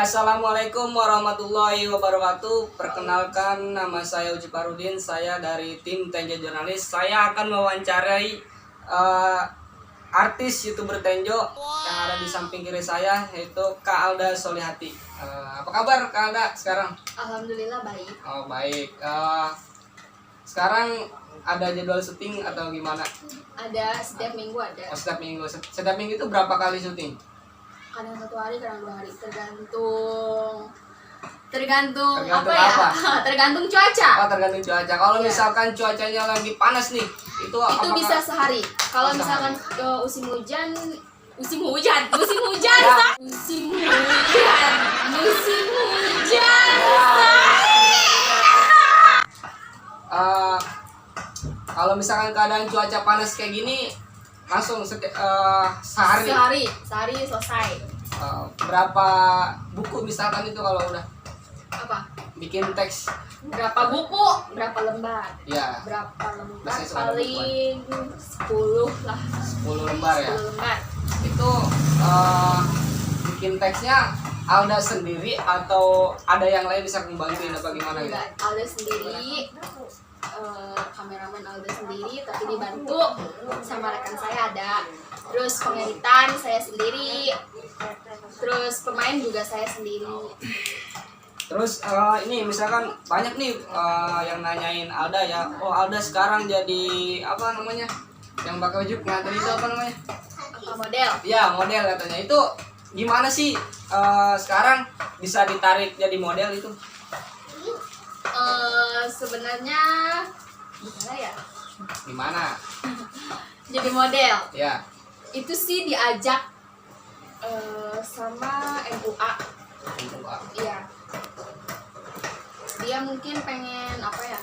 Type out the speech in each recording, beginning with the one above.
Ya, assalamualaikum warahmatullahi wabarakatuh. Perkenalkan, nama saya Uci Parudin. Saya dari tim Tenjo Jurnalis. Saya akan mewawancarai artis YouTuber Tenjo yang ada di samping kiri saya, yaitu Kak Alda Solihati. Apa kabar Kak Alda sekarang? Alhamdulillah baik. Oh, baik. Sekarang ada jadwal syuting atau gimana? Ada setiap minggu ada. Oh, setiap minggu. Setiap minggu itu berapa kali syuting? Kadang 1 hari, kadang 2 hari, tergantung Tergantung apa ya? apa? Tergantung cuaca. Oh, tergantung cuaca. Kalau Iya. misalkan cuacanya lagi panas nih, itu apakah Bisa sehari. Kalau Oh, misalkan musim hujan, musim hujan, Ya. musim hujan. Eh, kalau misalkan keadaan cuaca panas kayak gini, langsung sehari. Sehari selesai. Berapa buku misalkan itu kalau udah Apa? bikin teks? Berapa buku? Berapa lembar? Ya, Berapa lembar? Masih soal Paling 10 lah. 10 lembar ya. 10 lembar. Itu bikin teksnya Alda sendiri atau ada yang lain bisa membantuin apa gimana gitu? Enggak, Alda sendiri, kameramen Alda sendiri, tapi dibantu sama rekan saya ada. Terus pengeditan saya sendiri, terus pemain juga saya sendiri. Terus ini misalkan banyak nih yang nanyain Alda ya, oh Alda sekarang jadi apa namanya, yang pakai baju pengantin itu apa namanya? Apa model? Ya model katanya. Itu gimana sih sekarang bisa ditarik jadi model itu? Sebenarnya gimana ya? Gimana? Jadi model Ya. itu sih diajak sama MUA. Iya. Dia mungkin pengen apa ya?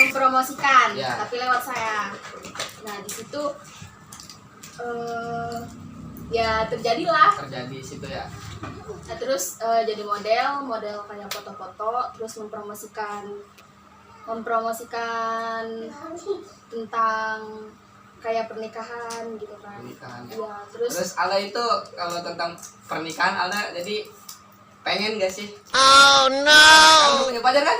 Mempromosikan, Ya. tapi lewat saya. Nah, di situ ya terjadilah. Terjadi situ ya. Nah, terus jadi model kayak foto-foto, terus mempromosikan tentang kayak pernikahan gitu kan. Pernikahan. Iya, terus Terus Alda itu kalau tentang pernikahan Alda jadi pengen gak sih? Oh no! Kamu punya pacar kan?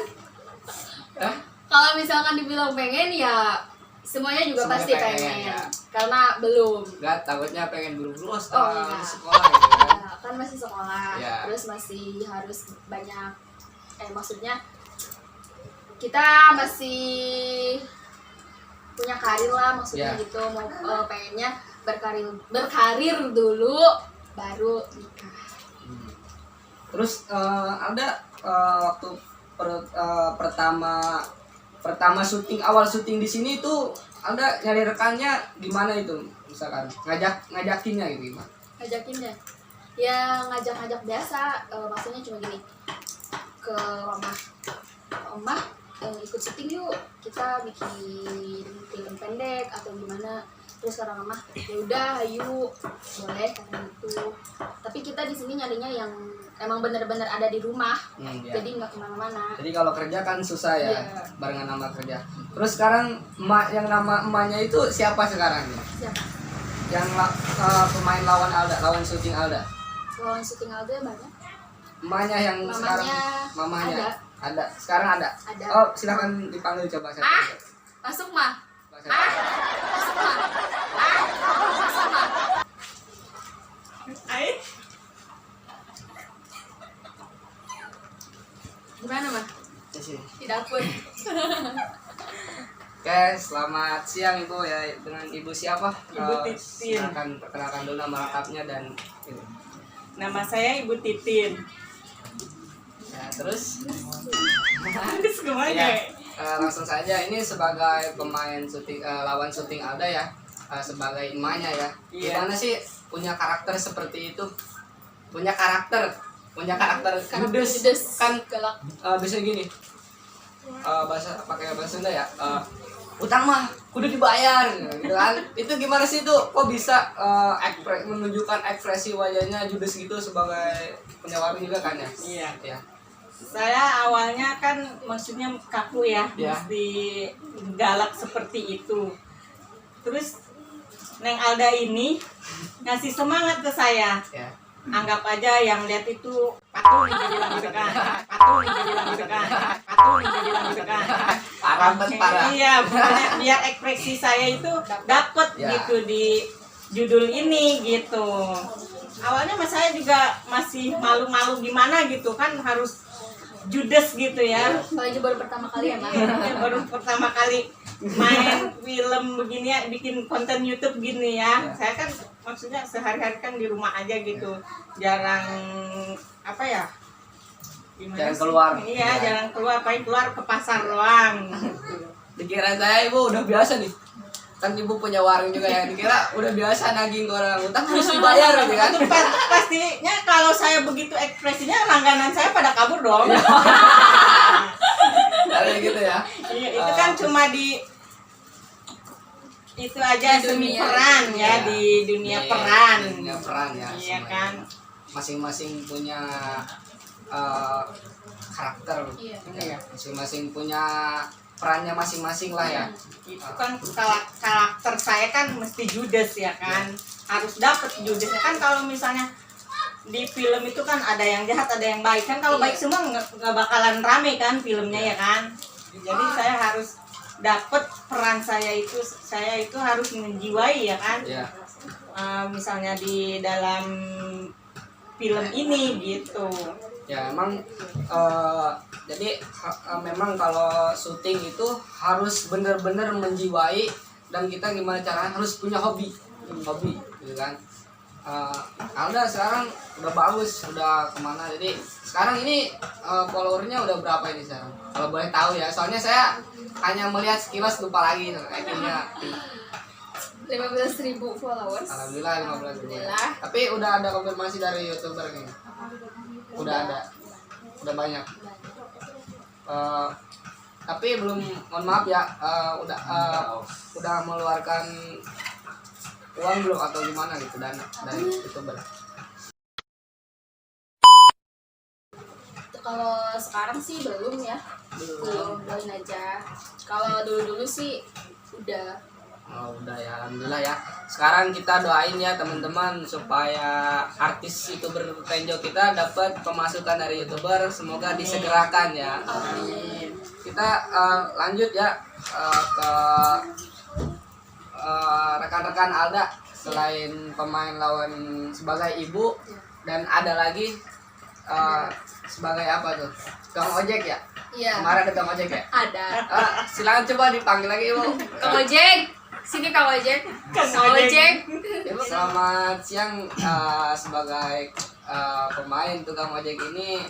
Hah? kalau misalkan dibilang pengen ya semuanya juga Semuanya pasti pengen, pengen, ya. karena belum. Enggak, takutnya pengen buru-buru Oh, setelah enggak. sekolah gitu kan. Ya, kan masih sekolah, Ya. terus masih harus banyak maksudnya kita masih punya karir lah, maksudnya Ya. gitu. Mau pengennya berkarir dulu baru nikah. Terus ada waktu pertama awal syuting di sini tuh Anda nyari rekannya di mana itu, misalkan ngajakinnya gitu gimana? Ngajakinnya ya ngajak biasa, maksudnya cuma gini, ke Mama ikut syuting yuk, kita bikin film pendek atau gimana. Terus kata Mama, ya udah ayo, boleh katanya gitu. Tapi kita di sini nyarinya yang emang bener-bener ada di rumah, Ya. jadi nggak kemana-mana. Jadi kalau kerja kan susah ya, Iya. barengan nama kerja. Terus sekarang yang nama emaknya itu siapa sekarang nih? Siapa? Yang pemain lawan syuting Alda. Lawan syuting Alda banyak. Emaknya yang Mamanya sekarang mamanya ada. Sekarang ada. Ada. Oh, silakan dipanggil coba saya. Masuk mah. Bahasa Masuk mah. Masuk mah. Gimana mah? di sini. Di dapur. Oke, selamat siang Ibu ya, dengan Ibu siapa? Ibu Titin. Silakan perkenalkan dulu nama lengkapnya dan itu. Nama saya Ibu Titin. Ya, terus Terus kemana? ya, langsung saja ini sebagai pemain syuting lawan syuting Alda ya, sebagai emaknya ya. Iya. Gimana sih punya karakter seperti itu? Punya karakter judes kan galak. bisa gini. Pakai bahasa Sunda ya. Utang mah kudu dibayar gitu kan. Itu gimana sih itu kok bisa menunjukkan ekspresi wajahnya judes gitu sebagai punya warung juga kan ya? Iya. Ya. Saya awalnya kan maksudnya kaku ya, Ya. mesti galak seperti itu. Terus Neng Alda ini ngasih semangat ke saya. Ya. anggap aja yang lihat itu patung gitu gitu kan, patung gitu gitu kan, patung gitu gitu kan. Parah banget, parah. Iya, pokoknya biar ekspresi saya itu dapet Ya. gitu di judul ini gitu. Awalnya mas saya juga masih malu-malu gimana gitu kan, harus judes gitu ya. Soalnya baru pertama kali ya, Mak. Iya, baru pertama kali main film begini ya, bikin konten YouTube gini ya. Saya kan maksudnya sehari-hari kan di rumah aja gitu, jarang apa ya? Gimana Jarang sih? keluar. Iya, Ya. jarang keluar, paling keluar ke pasar doang. Gitu. Dikira saya ibu udah biasa nih. Kan ibu punya warung juga ya. Dikira udah biasa naging ke orang utang harus dibayar gitu kan. Itu pastinya kalau saya begitu ekspresinya, langganan saya pada kabur dong. Kayak gitu ya. Iya, itu kan cuma di itu aja Di semi dunia. peran ya, Iya. di dunia Iya, peran. dunia peran ya. Iya semuanya. kan. Masing-masing punya karakter. Iya. Masing-masing punya perannya masing-masing lah ya. Itu kan karakter saya kan mesti judes ya kan, harus dapet judesnya kan. Kalau misalnya di film itu kan ada yang jahat ada yang baik kan, kalau Iya. baik semua nggak bakalan rame kan filmnya ya kan. Jadi saya harus dapet peran saya itu harus menjiwai ya kan. Ya. Misalnya di dalam film ini gitu. Ya emang jadi memang kalau syuting itu harus benar-benar menjiwai, dan kita gimana caranya harus punya hobi gitu kan. Alda sekarang udah bagus, udah kemana, jadi sekarang ini followernya udah berapa ini sekarang kalau boleh tahu ya, soalnya saya hanya melihat sekilas, lupa lagi akhirnya. 15.000 followers. Alhamdulillah 15 ribu. Alhamdulillah. Tapi udah ada konfirmasi dari YouTuber nih. Udah ada. Udah banyak. Tapi belum, mohon maaf ya, udah mengeluarkan uang belum atau gimana gitu dana dari YouTuber. Kalau sekarang sih belum ya. Belum aja. Kalau dulu sih udah. Oh, udah ya, alhamdulillah ya. Sekarang kita doain ya teman-teman supaya artis YouTuber Tenjo kita dapat pemasukan dari YouTuber, semoga disegerakan ya. Amin. Kita lanjut ya ke rekan-rekan Alda. Selain pemain lawan sebagai ibu, dan ada lagi sebagai apa tuh? Tukang ojek ya? Iya. Kemarin ada tukang ojek ya? Ada. Silakan coba dipanggil lagi ibu. Kang Ojek. Sini Kang Ojek. Kang Kang Ojek. Ibu selamat siang, sebagai pemain tukang ojek ini,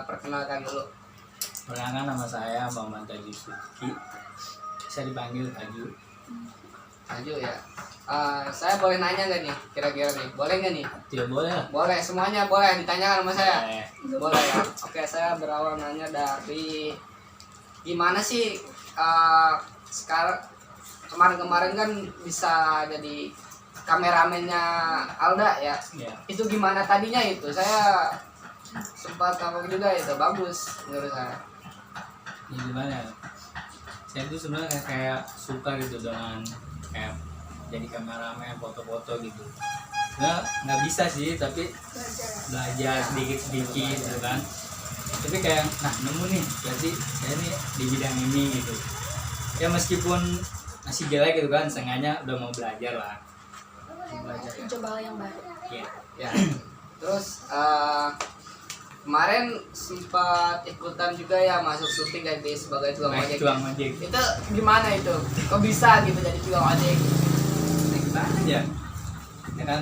perkenalkan dulu. Perkenalkan, nama saya Muhammad Taju Suki, bisa dipanggil Taju. Taju ya. Saya boleh nanya nggak nih, kira-kira nih, boleh nggak nih? Ya boleh lah. Boleh, semuanya boleh ditanyakan sama saya. Boleh. Boleh ya. Oke, saya berawal nanya dari gimana sih sekarang, kemarin-kemarin kan bisa jadi kameramennya Alda ya. Ya. Itu gimana tadinya itu? Saya sempat tahu juga itu bagus menurut saya. Ya gimana ya? Saya tuh sebenarnya kayak suka gitu dengan kayak jadi kameramen, foto-foto gitu. Nggak bisa sih, tapi belajar sedikit-sedikit gitu kan. Tapi kayak, nah nemu nih, berarti saya nih di bidang ini gitu. Ya meskipun masih jelek gitu kan, seenggaknya udah mau belajar lah. Belajar ya. Coba hal yang baru. Ya. Ya. Terus kemarin sempat ikutan juga ya masuk syuting jadi sebagai tukang ojek. Tukang ojek. Itu gimana itu? Kok bisa gitu jadi tukang ojek? Nah, gimana ya? Ya kan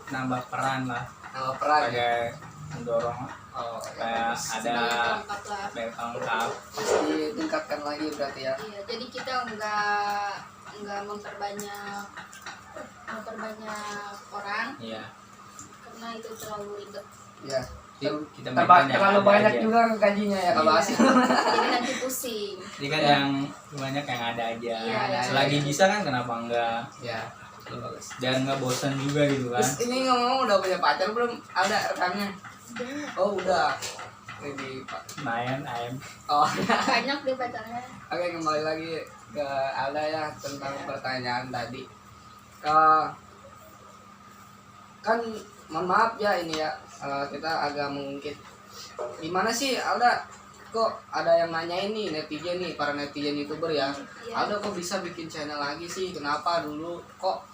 nambah peran lah. Nama peran ya. Sebagai mendorong kayak ada Sebagai pelengkap lah. lengkap. Pasti tingkatkan lagi berarti ya. Iya, jadi kita nggak memperbanyak orang Iya. karena itu terlalu ribet. Ya. Kita main yang Terlalu ada banyak aja. juga gajinya ya kalau Iya. hasil. Jadi nanti pusing. Jadi kan Ya. yang banyak yang ada aja. Iya. Selagi bisa kan kenapa enggak? Ya. Bagus. Dan nggak bosan juga gitu kan. Terus ini ngomong udah punya pacar belum? Ada rekannya? Oh udah. Ini Pak. Lumayan ayam. Oh. Banyak deh pacarnya. Oke, kembali lagi ke Alda ya tentang pertanyaan tadi. kan mohon maaf ya ini ya, kita agak mengungkit. Gimana sih Alda, kok ada yang nanya ini netizen nih, para netizen YouTuber ya, Iya. Alda kok bisa bikin channel lagi sih, kenapa dulu kok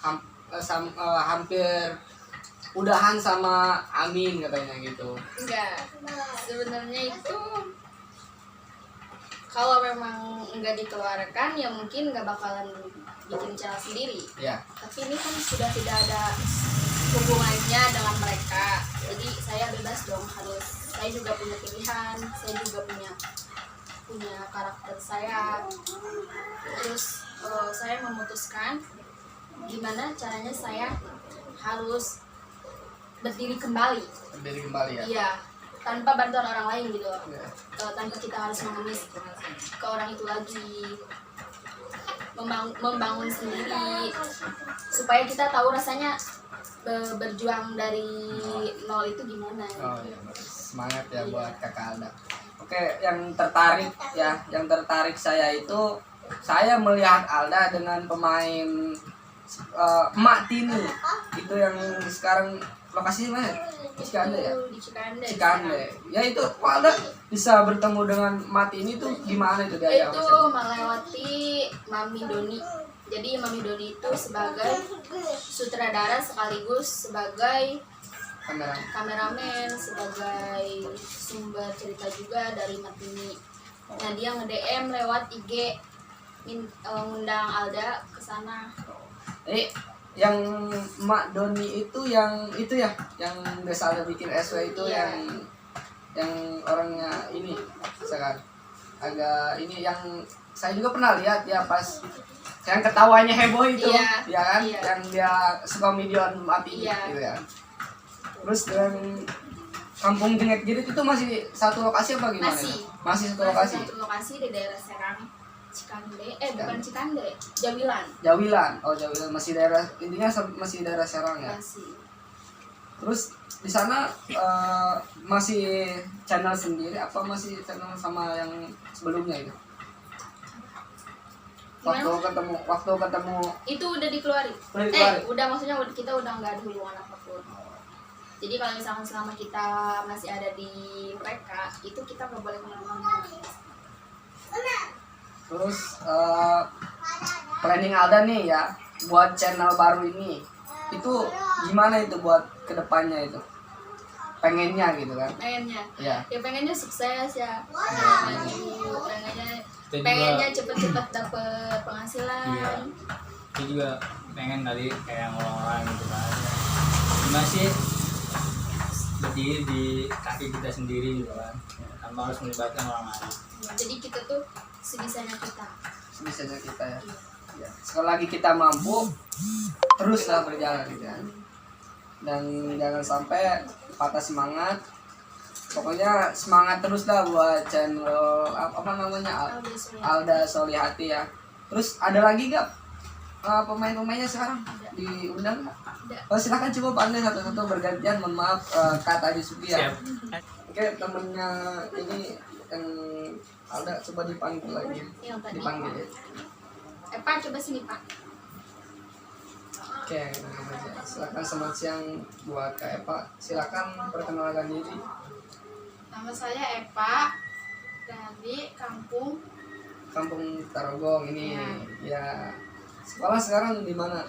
hampir udahan sama Amin katanya gitu. Enggak, sebenarnya itu kalau memang nggak dikeluarkan ya mungkin nggak bakalan bikin channel sendiri. Ya, Tapi ini kan sudah tidak ada hubungannya dengan mereka, jadi saya bebas dong, harus saya juga punya pilihan, saya juga punya karakter saya. Terus saya memutuskan gimana caranya saya harus berdiri kembali, berdiri kembali ya. iya, tanpa bantuan orang lain gitu, Ya. tanpa kita harus mengemis ke orang itu lagi, membangun sendiri supaya kita tahu rasanya berjuang dari nol itu gimana. Oh iya, semangat ya buat kakak Alda. Oke, yang tertarik saya itu, saya melihat Alda dengan pemain Emak Tini, itu yang sekarang lokasinya mana? Cikande ya? Di Cikande. Cikande. Ya itu kok Alda bisa bertemu dengan Emak Tini tuh gimana itu dia? Itu melewati Mami Doni. Jadi Mami Doni itu sebagai sutradara sekaligus sebagai Kamera. kameramen, sebagai sumber cerita juga dari Martini. Nah dia nge-DM lewat IG ngundang Alda ke sana. Yang Mak Doni itu yang itu ya, yang biasa ada bikin SW itu, Iya. yang orangnya ini sekarang agak ini, yang saya juga pernah lihat ya pas yang ketawanya heboh itu, Iya, ya kan, iya. yang dia suka videoan mati Iya. gitu ya. Terus dengan Kampung Jengek Jirit itu masih satu lokasi apa gimana? Masih satu lokasi. Satu lokasi di daerah Serang, Cikande. Bukan Cikande, Jawilan. Jawilan, oh Jawilan, masih daerah, intinya masih daerah Serang ya. Masih. Terus di sana masih channel sendiri apa masih channel sama yang sebelumnya itu? Waktu ketemu Itu udah dikeluarin. Udah dikeluarin? Udah, maksudnya kita udah nggak ada hubungan apapun. Jadi kalau misalkan selama kita masih ada di mereka, itu kita nggak boleh kemana-mana. terus planning Alda nih ya buat channel baru ini, itu gimana itu buat kedepannya itu? Pengennya gitu kan? Pengennya, Ya. ya pengennya sukses ya. Kita Pengennya juga cepet-cepet dapet penghasilan. Iya. Kita juga pengen kali kayak orang-orang gitu kan. Gimana sih berdiri di kaki kita sendiri gitu kan, tanpa harus melibatkan orang lain. Jadi kita tuh sebisanya kita. Sebisanya kita ya. Ya. Sekali lagi kita mampu, teruslah berjalan gitu kan. Dan jangan sampai patah semangat. Pokoknya semangat terus lah buat channel apa namanya Alda Solihati ya. Terus ada lagi gak pemain-pemainnya sekarang diundang nggak? Ada. Oh, silakan coba panggil satu-satu bergantian. Mohon maaf, Kak Tadi Sugi ya. Siap. Oke, temennya ini yang Alda coba dipanggil lagi. Yang tadi. Dipanggil ya. Pak, coba sini Pak. Oke, silakan, selamat siang buat Kak Epa. Silakan perkenalkan diri. Nama saya Epa dari Kampung Kampung Tarogong ini ya. Sekolah sekarang di mana?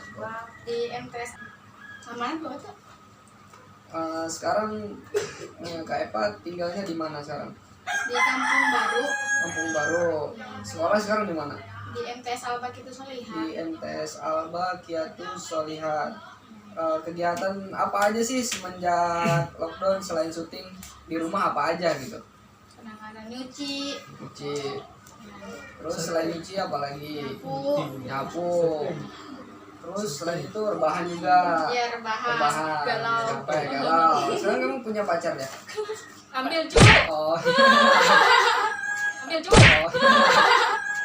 di MTS. Namanya apa tuh? Sekarang Kak Epa tinggalnya di mana sekarang? Di Kampung Baru Kampung Baru. Sekolah sekarang di mana? di MTS Alba Kitu Soliha. Di MTS Alba Kiatus Solihat. Kegiatan apa aja sih semenjak lockdown selain syuting di rumah, apa aja gitu? Kadang-kadang nyuci, Nyuci. Terus selain nyuci apa lagi? nyapu, Nyapu. Terus selain itu rebahan juga. ya rebahan, Rebahan. galau. Capek, galau. Sekarang kamu punya pacar ya? Ambil cu, Oh. ambil cu, Oh.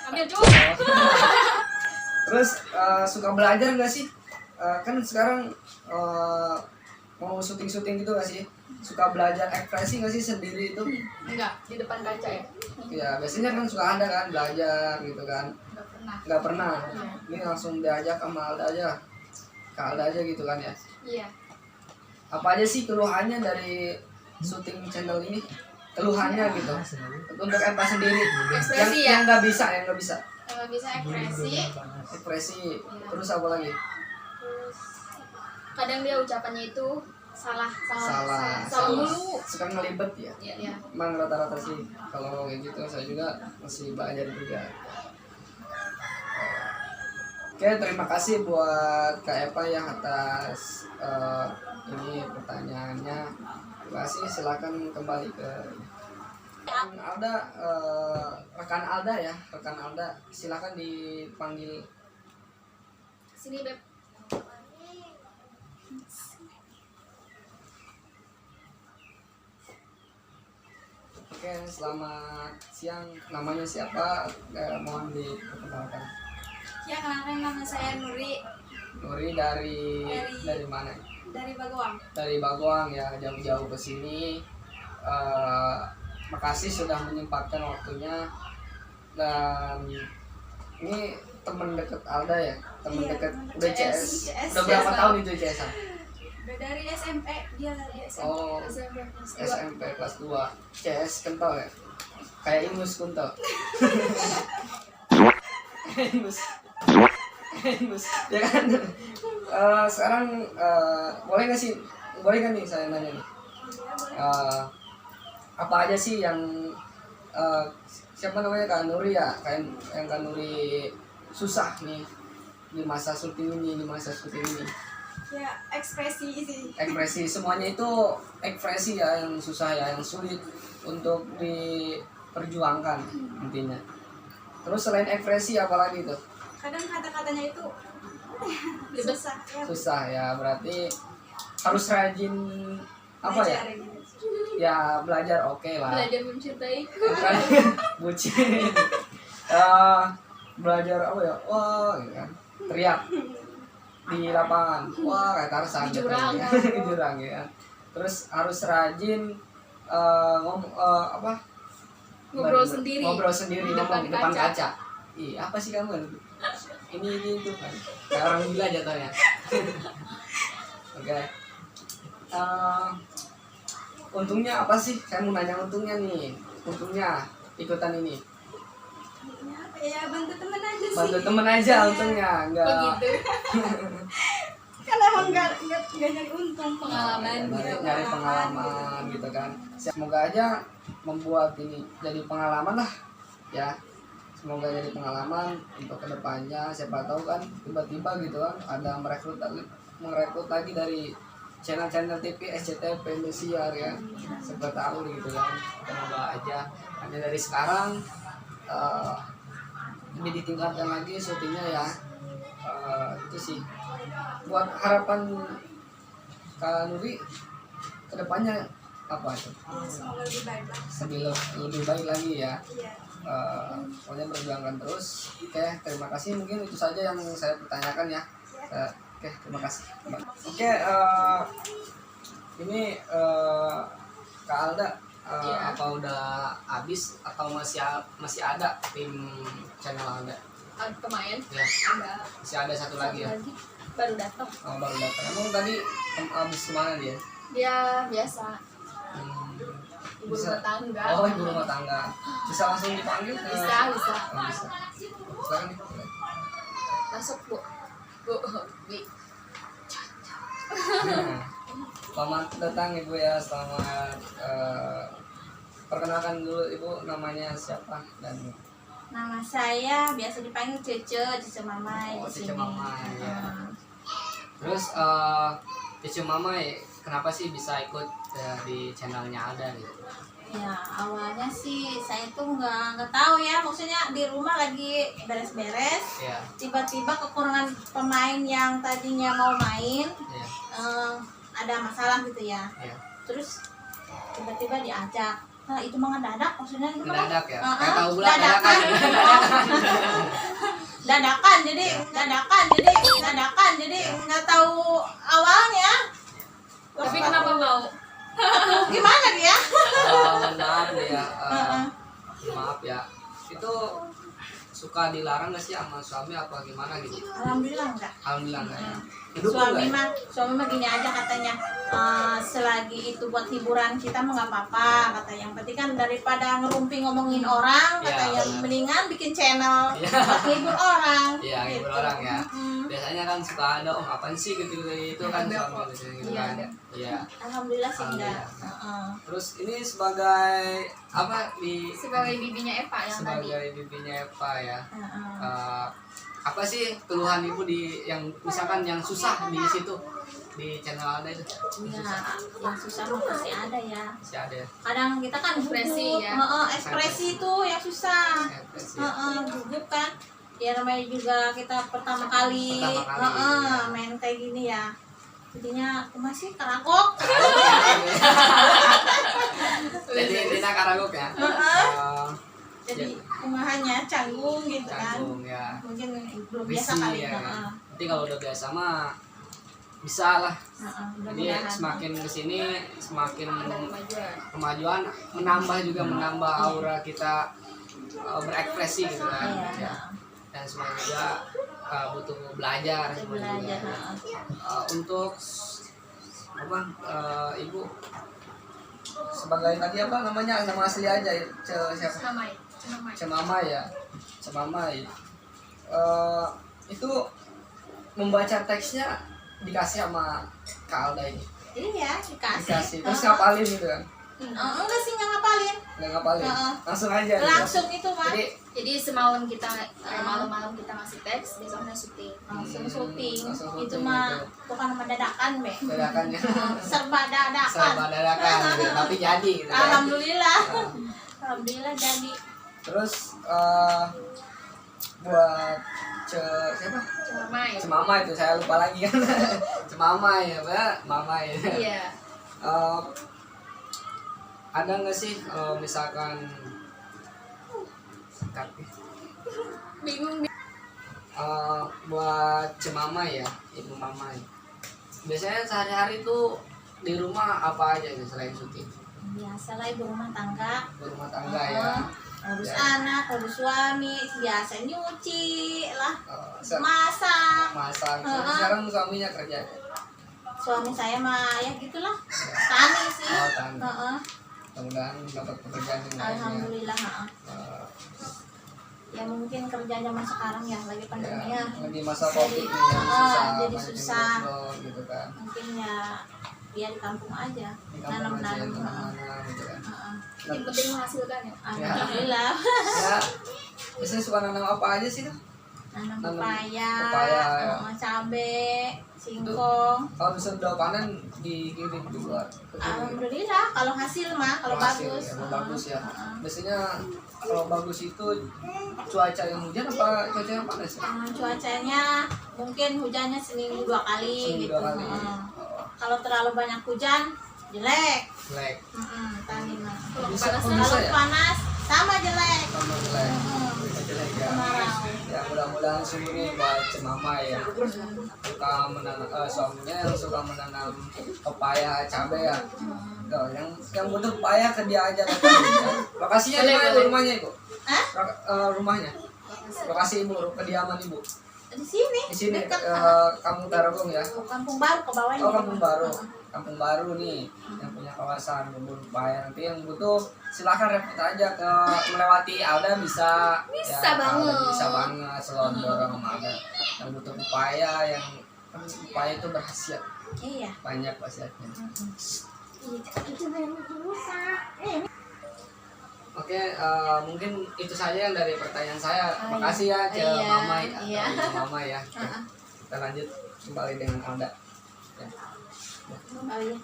ambil cu. Terus suka belajar nggak sih? Kan sekarang mau syuting-syuting gitu nggak sih? Suka belajar ekspresi nggak sih sendiri itu? Enggak, di depan kaca ya. Ya biasanya kan suka ada kan belajar gitu kan? nggak pernah. Nggak pernah. Ini langsung diajak sama Alda aja, ke Alda aja gitu kan ya? Iya. apa aja sih keluhannya dari syuting channel ini, keluhannya gitu untuk Epa sendiri Ekspresi yang ya? nggak bisa Kalau bisa ekspresi, terus apa lagi Terus kadang dia ucapannya itu salah mulu. suka ngelibet ya. Ya. Emang rata-rata sih kalau kayak gitu saya juga masih belajar juga. Oke, terima kasih buat Kak Epa yang atas ini pertanyaannya. Terima kasih, silakan kembali ke Alda, rekan Alda ya, rekan Alda, silakan dipanggil. Sini Beb. Oke, selamat siang. Namanya siapa? Mohon diperkenalkan. ya kenalkan nama saya Nuri Nuri dari mana? dari Bagoang. Dari Bagoang ya, jauh-jauh ke sini. Makasih sudah menyempatkan waktunya. Dan ini teman dekat Alda ya, teman Iya, dekat teman udah CS. CS. Udah berapa tahun itu CS? Udah dari SMP, dia dari SMP. Oh, SMP kelas 2. SMP kelas 2. CS kental ya? Kayak Ingus kuntal. Ingus. Ingus. Ya kan? Sekarang boleh nggak nih saya nanya nih? Apa aja sih yang siapa namanya Kak Nuri ya? Kayak yang Kak Nuri susah nih di masa syuting ini, Ya ekspresi sih. ekspresi semuanya itu ekspresi ya, yang susah ya, yang sulit untuk diperjuangkan intinya. Terus selain ekspresi apalagi tuh? Kadang kata-katanya itu susah ya. Susah ya, berarti harus rajin apa ya? Belajar gitu. Ya belajar, oke lah. Belajar mencintai. Bukan bucin. Belajar apa ya? Wah, gitu kan. Teriak di lapangan. Wah, kayak Tarzan. Di jurang. Di jurang ya. Terus harus rajin Ngobrol sendiri. Ngobrol sendiri Di ngomong depan di depan kaca. kaca. Ih, apa sih kamu? Ini itu kan. Kayak orang gila jatuhnya. Oke. Untungnya apa sih? Saya mau nanya untungnya nih. Untungnya ikutan ini. Ya, apa ya, bantu temen aja sih. Bantu temen aja Iya. untungnya, enggak. Begitu. Kan emang nggak nyari untung, Pengalaman gitu. Nyari pengalaman gitu kan. Semoga aja membuat ini jadi pengalaman lah ya. Semoga jadi pengalaman untuk kedepannya. Siapa tahu kan tiba-tiba gitu kan ada merekrut lagi dari channel-channel TV SCTV Indosiar ya. Siapa tahu gitu kan. Semoga aja hanya dari sekarang ini ditingkatkan lagi syutingnya ya. Itu sih buat harapan Kak Nuri kedepannya apa itu? ya, semoga lebih baik lah. Lebih baik lagi ya. Iya. Pokoknya berjuangkan terus. Oke, terima kasih, mungkin itu saja yang saya pertanyakan ya. Oke, terima kasih. Oke, ini Kak Alda, Iya. apa udah habis atau masih ada tim channel Alda? Kemarin Ya, ada masih ada satu lagi ya. baru datang. Oh, baru datang. Emang tadi habis kemana dia? Dia biasa ibu Bisa. rumah tangga. Oh, ibu rumah tangga. Bisa langsung dipanggil ke? Bisa. Oh, bisa. Silakan nih. Masuk Bu. Bi. Nah, selamat datang Ibu ya, selamat perkenalkan dulu Ibu, namanya siapa dan Nama saya biasa dipanggil Cece Mamai oh, di Cici sini. Mamai ya. Terus Cici Mamai kenapa sih bisa ikut di channelnya Alda gitu? Ya awalnya sih saya tuh nggak tahu ya, maksudnya di rumah lagi beres-beres, Ya, tiba-tiba kekurangan pemain yang tadinya mau main, ya, ada masalah gitu ya. ya. Terus tiba-tiba diajak. Nah itu mah ngedadak, maksudnya gitu kan? Mendadak ya? Uh-uh, Kayak tahu bulan dadakan. Dadakan, jadi nggak tahu awalnya. Tapi kenapa mau? Gimana dia? Maaf nih ya, maaf ya. Itu suka dilarang nggak sih sama suami apa gimana gitu? Alhamdulillah enggak. Alhamdulillah nggak ya. Ngedukung nggak ya? Suami mah gini aja katanya, selagi itu buat hiburan kita mah nggak apa-apa, kata yang penting kan daripada ngerumpi ngomongin orang, Iya, katanya benar. mendingan bikin channel Iya. buat ngibur orang. Iya, ngibur gitu. orang ya. Mm. Biasanya kan suka ada apaan sih gitu itu kan Ada suami kok. biasanya gitu Iya, kan. ada. Iya. Alhamdulillah sih enggak. Alhamdulillah. Terus ini sebagai apa di Sebagai bibinya Eva yang tadi. sebagai bibinya Eva ya. Heeh. Apa sih keluhan ibu di yang misalkan yang susah di situ di channel Alda itu? Ya, yang susah mah pasti ada ya. Masih ada ya? Kadang kita kan Ekspresi gugup. ya. Ekspresi itu yang susah. Ekspresi ya. Gugup kan. Ya namanya juga kita pertama kali, Pertama kali, ya. main kayak gini ya. Jadinya aku masih karagok. Jadi Dina karagok ya. Jadi kumahannya canggung gitu kan. Canggung ya. Mungkin belum biasa Bisi kali. ya. Heeh. Nanti kalau udah biasa mah bisa lah. Jadi Mudah-mudahan. semakin kesini semakin Ada kemajuan. kemajuan menambah juga menambah aura kita berekspresi gitu kan. Iya. Ya. Dan semua juga butuh belajar Kita semua belajar. juga. Heeh. Untuk apa ibu sebagai tadi apa namanya nama asli aja siapa Cenamai. Cenamai. Cemamai ya Cemamai itu membaca teksnya dikasih sama Kak Alda ini Iya, dikasih dikasih. terus ngapalin gitu kan Enggak sih, nggak ngapalin. nggak ngapalin Heeh. langsung aja gitu. Langsung itu mah. Jadi Jadi semalam kita malam-malam kita ngasih teks, besoknya syuting. Langsung syuting. langsung Itu syuting mah gitu. bukan dadakan, Be. dadakannya Serba dadakan. serba dadakan gitu. Tapi jadi gitu kan. Alhamdulillah. Nah, Alhamdulillah jadi. terus buat siapa Cenamai. Cemama itu saya lupa lagi kan Cemama ya Mbak Mama ya Iya. ada nggak sih misalkan tapi Bingung. buat Cemama ya ibu mama ya. Biasanya sehari-hari tuh di rumah apa aja nih selain syuting Biasalah ibu rumah tangga. berumah tangga ya Urus Ya. anak, urus suami, biasa nyuci lah, masak masak. sekarang suaminya kerja Suami saya mah ya gitulah. Tani sih. oh tani Heeh. mudah-mudahan dapat pekerjaan yang lainnya Alhamdulillah. Heeh. Ya mungkin kerja zaman sekarang ya lagi pandemi ya. lagi masa covid nih yang Jadi susah jadi banyak yang susah. jomblo gitu kan Mungkin ya dia di kampung aja. di kampung aja Nanam-nanam. kemana-mana gitu kan Heeh. Yang penting menghasilkan ya. Alhamdulillah. ya biasanya suka nanam apa aja sih tuh Nanam Nanam pepaya, pepaya, ya. cabe, singkong. kalau bisa udah panen dikirim di luar ke sini. Alhamdulillah kalau hasil mah kalau Hasil, bagus. ya, kalau bagus ya Heeh. biasanya kalau bagus itu cuaca yang hujan apa cuaca yang panas ya Cuacanya mungkin hujannya seminggu 2 kali seminggu gitu. 2 kali Heeh. Kalau terlalu banyak hujan jelek. jelek Tani mah. Kalau bisa panas bisa Kalau ya panas sama jelek. sama jelek Heeh. bisa jelek ya Kemarau. ya mudah-mudahan sih ini buat Cemama ya suka menanam suaminya yang suka menanam pepaya cabai ya Tuh, yang butuh pepaya ke dia aja kan. Lokasinya di mana Boleh. rumahnya ibu Hah? rumahnya lokasi ibu kediaman ibu Di sini. di sini Dekat Kampung Tarogong ya Kampung Baru ke bawahnya. oh Kampung Baru Kampung Baru nih yang punya kawasan kebun pepaya nanti yang butuh silakan repot aja ke melewati Alda bisa Bisa Alda banget. bisa banget selalu dorong sama Alda yang butuh pepaya yang pepaya itu berkhasiat Iya. banyak khasiatnya oke mungkin itu saja yang dari pertanyaan saya makasih ya ke Iya, Mama iya. atau Mama ya kita lanjut kembali dengan Alda ya. Oh iya.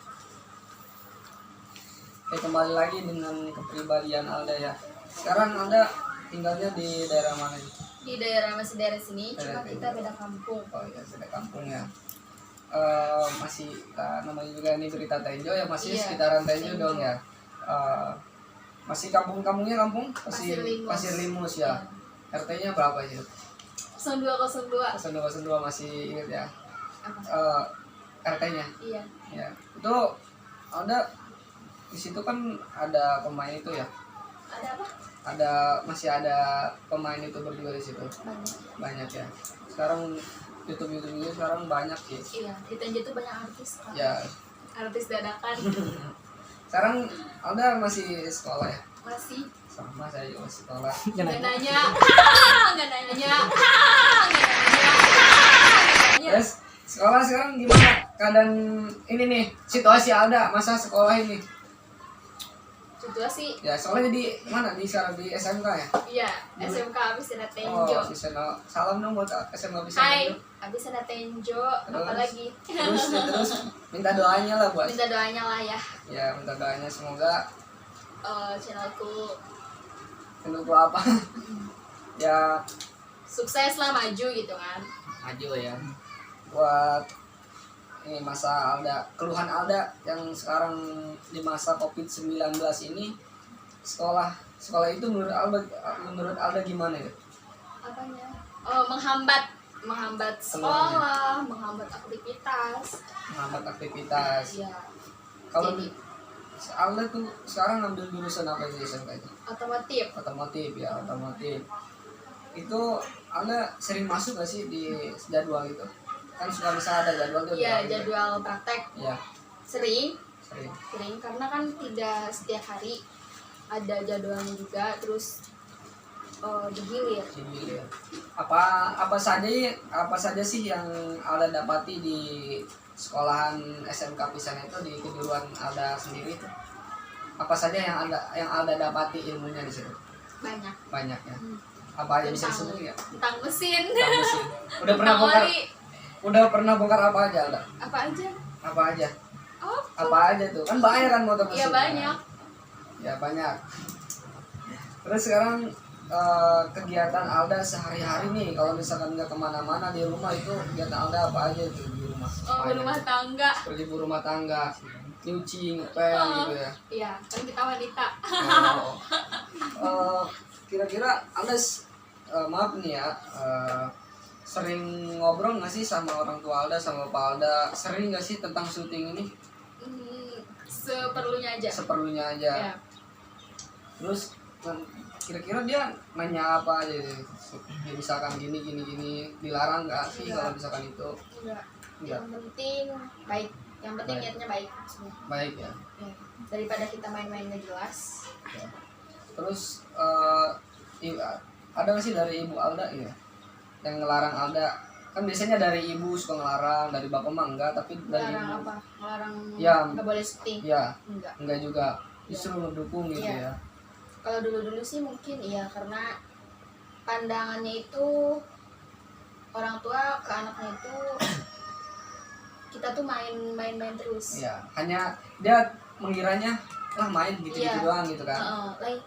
Oke, kembali lagi dengan kepribadian Alda ya. Sekarang Alda tinggalnya di daerah mana nih? Di masih daerah sini, cuma Daerah kita sini. beda kampung. Oh iya, sudah kampung ya. Masih namanya juga ini berita Tenjo ya, masih Iya, sekitaran Tenjo Tenjo. dong ya. Masih kampung-kampungnya kampung Pasir Limus. Pasir Limus ya. RT-nya berapa sih? 0202. 0202 masih ingat ya. Apa? RT-nya. Iya. Ya. Itu Alda di situ kan ada pemain itu ya. Ada apa? Masih ada pemain YouTuber juga di situ. Banyak ya. Sekarang YouTube ini sekarang banyak sih. Iya, di Tenjo tuh banyak artis. Ya. Artis dadakan. Sekarang Alda masih sekolah ya? Masih. Sama saya juga sekolah. Nggak nanya. Nggak nanya. Terus sekolah sekarang gimana keadaan ini nih, situasi Alda masa sekolah ini? Situasi. Ya soalnya di mana, di sekarang di SMK ya? Iya, SMK Abisena Oh, Tenjo. Abisena. Salam dong buat SMK Abisena. Hai, Abisena Tenjo. Apalagi? Terus minta doanya lah buat. Minta doanya lah ya. Ya minta doanya semoga Channelku pendukung apa? Ya sukses lah, maju gitu kan. maju ya. Buat ini masa Alda, keluhan Alda yang sekarang di masa COVID-19 ini, sekolah itu menurut Alda gimana ya? Apanya? Menghambat sekolah, menghambat aktivitas. Menghambat aktivitas. Iya. Kalau Jadi Alda tuh sekarang ngambil jurusan apa di SMK itu? otomotif. Otomotif ya, otomotif. Itu Alda sering masuk gak sih di jadwal itu? Kan suka bisa ada jadwal tuh. Iya, jadwal praktek. Iya, Sering sering. karena kan tidak setiap hari ada jadwalnya juga, terus digilir. Digilir. Apa saja sih yang Alda dapati di sekolahan SMK Pisan itu, di kejuruan Alda sendiri itu? Apa saja yang Alda dapati ilmunya di situ? Banyak. Ya. Apa aja bisa Tentang- disebut ya? Tentang mesin. Tentang mesin. Udah pernah Tentang bongkar? oli. Udah pernah bongkar apa aja Alda? Apa aja? Apa aja? Oh, Apa aja tuh? Kan banyak kan motor mesin. iya banyak. Ya banyak. Terus sekarang kegiatan Alda sehari-hari nih, kalau misalkan nggak kemana-mana di rumah, itu kegiatan Alda apa aja tuh di rumah? Apa aja? Berumah tangga. Seperti ibu rumah tangga, nyuci, ngepel gitu ya. Iya, kan kita wanita. Kira-kira Alda maaf nih ya, sering ngobrol nggak sih sama orang tua Alda, sama Pak Alda? Sering nggak sih tentang syuting ini? Seperlunya aja. Seperlunya aja. Ya. Terus kira-kira dia nanya apa aja sih? Ya, misalkan gini dilarang nggak sih Enggak. kalau misalkan itu? Enggak. Enggak. Yang penting baik. Yang penting Baik. niatnya baik maksudnya. Baik ya. Ya. Daripada kita main-main nggak jelas. Ya. Terus ada nggak sih dari ibu Alda ya yang ngelarang Alda? Kan biasanya dari ibu suka ngelarang, dari bapak mah enggak, tapi dari Ngelarang ibu apa? Ngelarang Ya. nggak boleh syuting. ya Enggak. juga, justru mendukung gitu Iya. ya. Kalau dulu-dulu sih mungkin iya, karena pandangannya itu orang tua ke anaknya itu kita tuh main-main terus. Iya, hanya dia mengiranya lah main gitu-gitu Iya. doang gitu kan.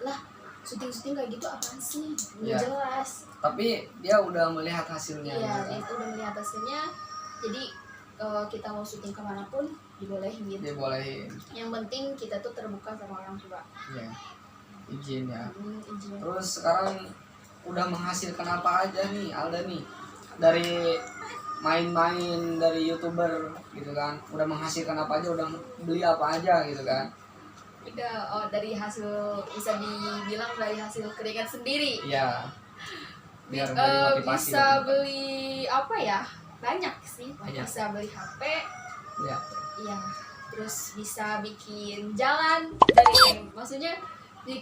Lah syuting kayak gitu apaan sih? Iya. Nggak jelas. Tapi dia udah melihat hasilnya Iya, gitu kan. itu udah melihat hasilnya. Jadi kita mau syuting kemanapun dibolehin. Dia bolehin. Yang penting kita tuh terbuka sama orang tua. Iya. Izin ya. Izin. Terus sekarang udah menghasilkan apa aja nih Alda nih? Dari main-main dari YouTuber gitu kan. Udah menghasilkan apa aja, udah beli apa aja gitu kan. Udah dari hasil, bisa dibilang dari hasil keringat sendiri. Iya. Biar beli motivasi. Bisa beli apa ya? Banyak sih. Banyak. Bisa beli HP. Ya. Iya. Terus bisa bikin jalan dari, maksudnya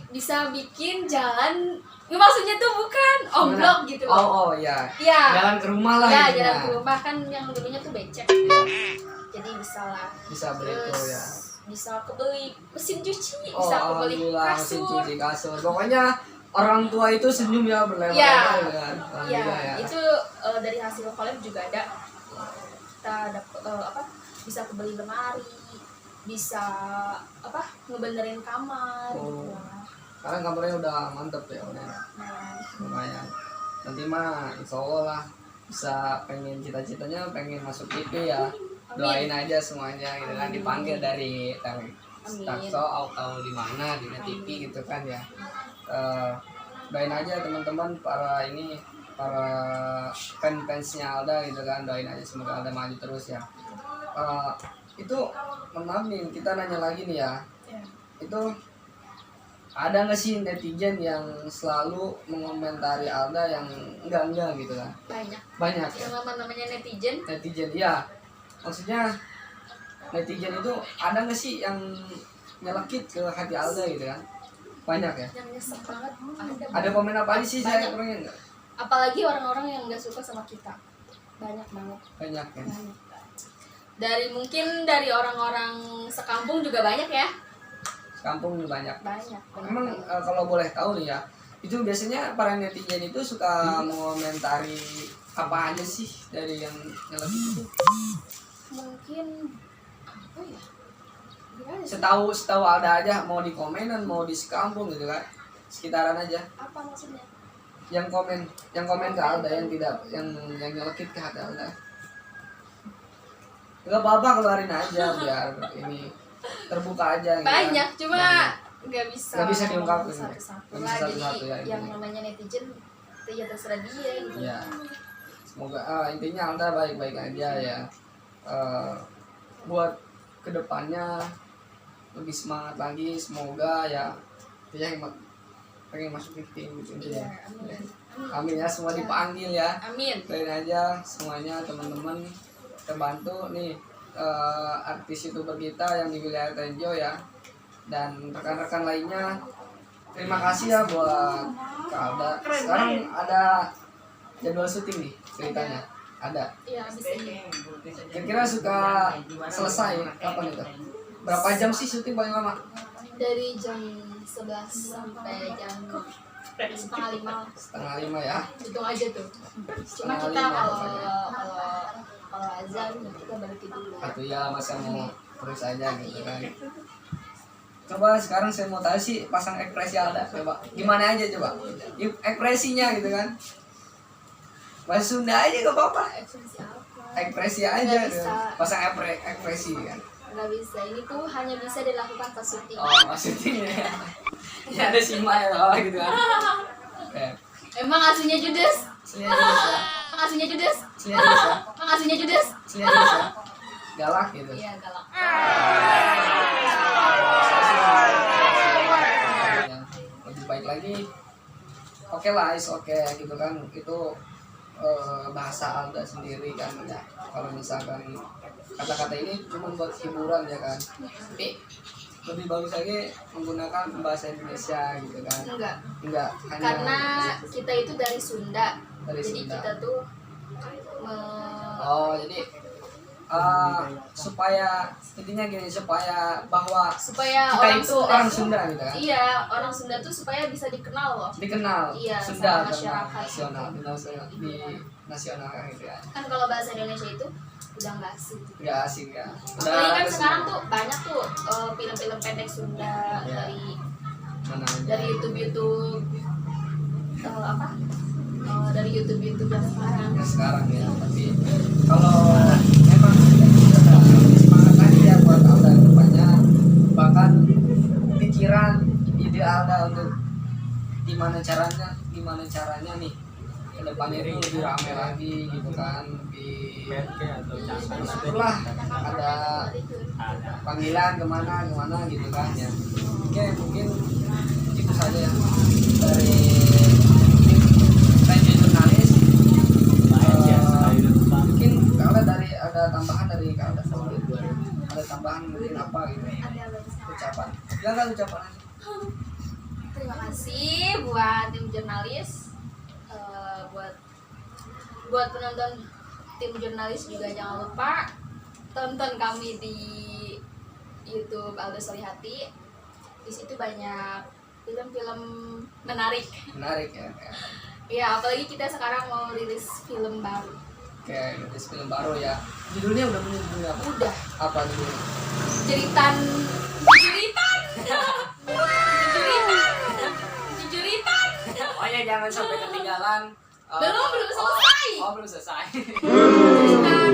bisa bikin jalan. Maksudnya tuh bukan oblok gitu loh. Oh ya. Iya. Jalan ke rumah lah Ya, intinya. jalan ke rumah kan yang dulunya tuh becek. Iya. Jadi bisa lah. Bisa beli itu Terus ya. bisa kebeli mesin cuci, Oh, bisa kebeli alhamdulillah, mesin kasur. cuci kasur. Pokoknya orang tua itu senyum ya berlebar-lebar Iya. kan. Iya, Alhamdulillah ya. itu dari hasil collab juga ada. Kita dapat bisa kebeli lemari, bisa ngebenerin kamar Oh. gitu lah. Sekarang kamarnya udah mantep ya, udah Nah, lumayan. Nanti mah insya Allah lah bisa, pengen cita-citanya pengen masuk TV ya. Doain aja semuanya gitu kan, dipanggil dari Takso atau di mana di TV gitu kan ya. Doain aja teman-teman para fansnya Alda gitu kan, doain aja semoga Alda maju terus ya. Itu mohon maaf nih, kita nanya lagi nih ya. Ya. Itu ada nggak sih netizen yang selalu mengomentari Alda yang enggak gitu kan? Banyak ya. Yang namanya netizen. Netizen ya, maksudnya netizen itu ada nggak sih yang nyelekit ke hati Alda gitu kan? Banyak ya. Yang nyesek banget. Ada komen apa aja sih, saya Banyak. kurangnya nggak? Apalagi orang-orang yang nggak suka sama kita. Banyak banget. Banyak ya. Banyak. Mungkin dari orang-orang sekampung juga banyak ya. Kampung banyak. Banyak. Memang kalau boleh tahu nih ya, itu biasanya para netizen itu suka mengomentari apa aja sih dari yang nyelekit itu? Mungkin apa ya? Gimana sih? Setahu Alda aja, mau di komenan mau di sekampung gitu kan, sekitaran aja. Apa maksudnya? Yang komen ke Alda, yang tidak yang nyelekit ke hati Alda. Gak apa-apa, keluarin aja biar ini terbuka aja gitu kan. Banyak, cuma Banyak. nggak bisa diungkapin. satu-satu Nggak lah. bisa Jadi satu-satu ya, yang intinya. namanya netizen itu ya terserah dia gitu. Ya, semoga intinya Alda baik-baik aja ya. Buat kedepannya lebih semangat lagi, semoga ya dia yang pengen masuk di tim gitu Iya, ya. amin. Amin ya, semua dipanggil ya. Amin. Doain aja semuanya teman-teman, kita bantu nih artis YouTuber kita yang di wilayah Tenjo ya, dan rekan-rekan lainnya. Terima kasih ya buat Kak Alda. Sekarang ada jadwal syuting nih ceritanya. Ada. Iya, habis ini. Kira-kira suka selesai kapan itu? Berapa jam sih syuting paling lama? Dari jam 11 sampai jam 4:30. 4:30 ya. Hitung aja tuh. Cuma 4:30 kita kalau pokoknya. kalau azan kita balik tidur. Atau ya masa mau terus aja gitu kan. Coba sekarang saya mau tahu sih pasang ekspresi Alda, coba gimana aja coba ekspresinya gitu kan. Bahasa Sunda aja gak apa-apa, Ekspresi apa? ekspresi aja Nggak gitu. bisa. Pasang ekspresi kan. Nggak bisa. Ini tuh hanya bisa dilakukan pas syuting. Oh maksudnya ya, ya ada Sima ya gitu kan. Oke. Emang aslinya judes? Sini aja ya. Emang aslinya judes? Sini aja ya. Emang aslinya judes? Sini aja ya. Galak gitu. Iya, galak. Yang lebih baik lagi, oke lah, oke gitu kan. Itu bahasa Alda sendiri kan ya. Kalau misalkan kata-kata ini cuma buat hiburan ya kan, tapi lebih bagus lagi menggunakan bahasa Indonesia gitu kan. Enggak hanya Karena kita itu dari Sunda. Dari Jadi Sunda. kita tuh jadi supaya intinya gini, supaya bahwa supaya kita orang itu Sunda orang tuh- Sunda gitu kan, Iya, orang Sunda tuh supaya bisa dikenal loh. dikenal Iya, Sunda sama kenal masyarakat. nasional di nasional kan gitu ya. Kan kalau bahasa Indonesia itu udah nggak asik. Nggak asik ya. Apalagi kan ada sekarang semua. tuh banyak tuh film-film pendek Sunda Iya. dari Mana aja. dari YouTube dari YouTube yang sekarang. Ya, sekarang ya, tapi kalau memang semangat lagi ya buat Alda depannya, bahkan pikiran ide Alda untuk gimana caranya nih ke depannya itu lebih ramai lagi gitu kan, di BNK atau Cakar setelah ada panggilan kemana gitu kan ya. Oke, mungkin itu saja ya dari tim jurnalis. Mungkin kalau ada tambahan dari kalau ada tambahan mungkin apa gitu ucapan, silakan ucapan aja. Terima kasih buat tim jurnalis, buat penonton tim jurnalis juga jangan lupa tonton kami di YouTube Alda Solihati. Di situ banyak film-film menarik. Menarik ya. Ya, apalagi kita sekarang mau rilis film baru. Oke, rilis film baru ya. Judulnya udah punya judulnya apa? Udah, Apa judulnya? jeritan. Pokoknya jangan sampai ketinggalan. Belum selesai. Belum selesai. Jeritan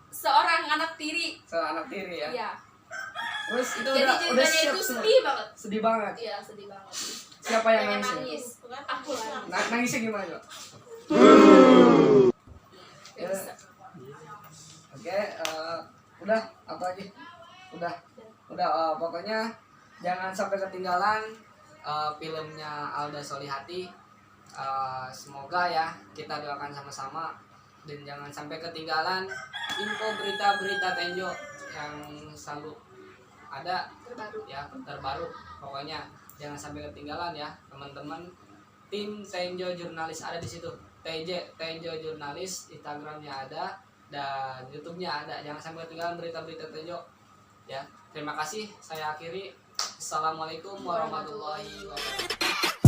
seorang anak tiri. Seorang anak tiri ya. Iya. Terus itu Jadi udah ceritanya siap itu semua. sedih banget. Sedih banget. Iya, sedih banget. Siapa yang Pengen nangis? nangis. Aku lah. Nangisnya gimana, Pak? Gak bisa. Oke, udah apa lagi? Udah, pokoknya jangan sampai ketinggalan filmnya Alda Solihati. Semoga ya kita doakan sama-sama dan jangan sampai ketinggalan info berita-berita Tenjo yang selalu ada Terbaru. ya, terbaru. Pokoknya jangan sampai ketinggalan ya teman-teman. Tim Tenjo Jurnalis ada di situ. Tenjo Jurnalis, Instagramnya ada dan YouTube-nya ada. Jangan sampai ketinggalan berita-berita Tenjo ya. Terima kasih, saya akhiri. Assalamualaikum warahmatullahi wabarakatuh.